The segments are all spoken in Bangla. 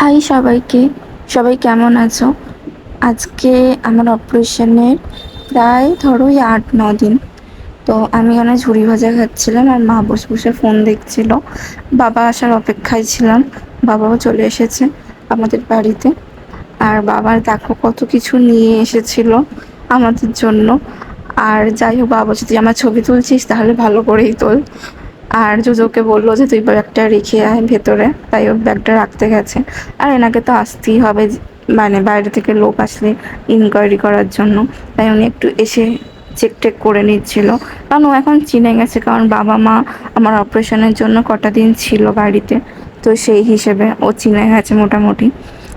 হাই সবাইকে, সবাই কেমন আছো? আজকে আমার অপারেশনের প্রায় ধরো 8-9 দিন। তো আমি ওখানে ঝুড়ি ভাজা খাচ্ছিলাম আর মা বসে বসে ফোন দেখছিল। বাবা আসার অপেক্ষায় ছিলাম। বাবাও চলে এসেছে আমাদের বাড়িতে। আর বাবার দেখো কত কিছু নিয়ে এসেছিল আমাদের জন্য। আর যাই হোক, বাবা বলছে তুই আমার ছবি তুলছিস তাহলে ভালো করেই তোল। আর জুজোকে বললো যে তুই ব্যাগটা রেখে আয় ভেতরে, তাই ও ব্যাগটা রাখতে গেছে। আর এনাকে তো আসতেই হবে, মানে বাইরে থেকে লোক আসলে ইনকোয়ারি করার জন্য। তাই উনি একটু এসে চেক টেক করে নিচ্ছিল, কারণ ও এখন চিনে গেছে, কারণ বাবা মা আমার অপারেশনের জন্য কটা দিন ছিল বাড়িতে। তো সেই হিসেবে ও চিনে গেছে মোটামুটি।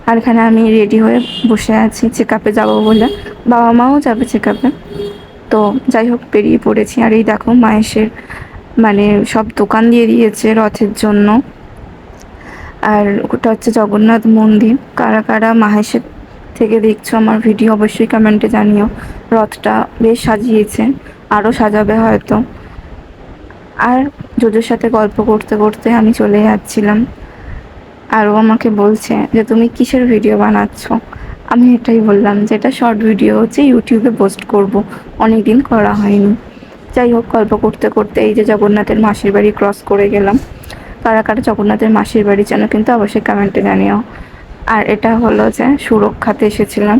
আর এখানে আমি রেডি হয়ে বসে আছি চেক আপে যাবো বলে, বাবা মাও যাবে চেক আপে। তো যাই হোক, বেরিয়ে পড়েছি। আর এই দেখো মায়ের মানে সব দোকান দিয়ে দিয়েছে রথের জন্য। আর ওটা হচ্ছে জগন্নাথ মন্দির। কারা কারা মাহেশের থেকে দেখছো আমার ভিডিও অবশ্যই কমেন্টে জানিও। রথটা বেশ সাজিয়েছে, আরও সাজাবে হয়তো। আর জোজোর সাথে গল্প করতে করতে আমি চলে যাচ্ছিলাম। আর ও আমাকে বলছে যে তুমি কিসের ভিডিও বানাচ্ছ। আমি এটাই বললাম যে এটা শর্ট ভিডিও হচ্ছে, ইউটিউবে পোস্ট করব, অনেক দিন করা হয়নি। যাই হোক, গল্প করতে করতে এই যে জগন্নাথের মাসির বাড়ি ক্রস করে গেলাম। কারা কারা জগন্নাথের মাসির বাড়ি যেন কিন্তু অবশ্যই কমেন্টে জানিও। আর এটা হলো যে সুরক্ষাতে এসেছিলাম।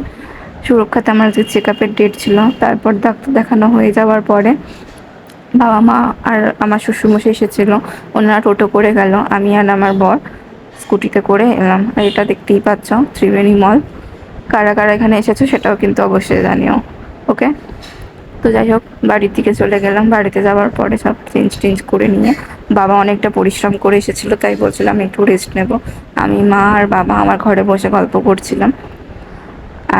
সুরক্ষাতে আমার যে চেক আপের ডেট ছিল, তারপর ডাক্তার দেখানো হয়ে যাওয়ার পরে বাবা মা আর আমার শ্বশুরমশাই এসেছিলো। ওনারা টোটো করে গেল, আমি আর আমার বর স্কুটিতে করে এলাম। আর এটা দেখতেই পাচ্ছ ত্রিবেণী মল। কারা কারা এখানে এসেছো সেটাও কিন্তু অবশ্যই জানিও। ওকে, তো যাই হোক, বাড়ির দিকে চলে গেলাম। বাড়িতে যাওয়ার পরে সব চেঞ্জ করে নিয়ে, বাবা অনেকটা পরিশ্রম করে এসেছিলো, তাই বলছিলাম একটু রেস্ট নেব। আমি, মা আর বাবা আমার ঘরে বসে গল্প করছিলাম।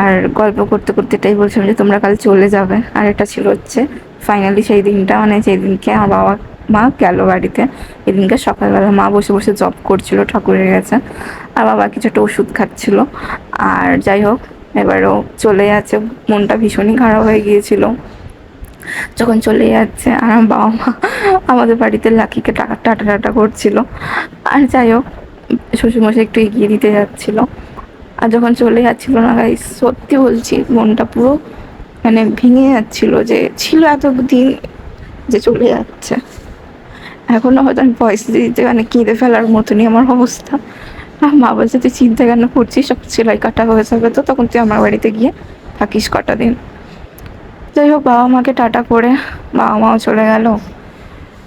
আর গল্প করতে করতে এটাই বলছিলাম যে তোমরা কাল চলে যাবে। আর এটা ছিল হচ্ছে ফাইনালি সেই দিনটা, মানে যেদিনকে আমার বাবা মা গেল বাড়িতে। এদিনকে সকালবেলা মা বসে বসে জব করছিল, ঠাকুরের কাছে। আর বাবা কিছু একটা ওষুধ খাচ্ছিল। আর যাই হোক, এবারও চলে যাচ্ছে। মনটা ভীষণই খারাপ হয়ে গিয়েছিল যখন চলে যাচ্ছে। আর আমার বাবা মা আমাদের বাড়িতে লাকিকে টাটা টাটা করছিল। আর যাই হোক, শ্বশুরমশাই একটু এগিয়ে দিতে যাচ্ছিল। আর যখন চলে যাচ্ছিল না গাইস, সত্যি বলছি মনটা পুরো মানে ভেঙে যাচ্ছিল, যে ছিল এতদিন যে চলে যাচ্ছে। এখনো হয়তো আমি পরিস্থিতিতে মানে কেঁদে ফেলার মতনই আমার অবস্থা। আর মা বলছে তুই চিন্তা কেন করছিস, সব সেলাই কাটা হয়ে যাবে, তো তখন তুই আমার বাড়িতে গিয়ে থাকিস কটা দিন। যাই হোক, বাবা মাকে টাটা করে বাবা মাও চলে গেল।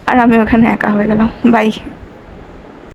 আর আমি ওখানে একা হয়ে গেলাম। বাই।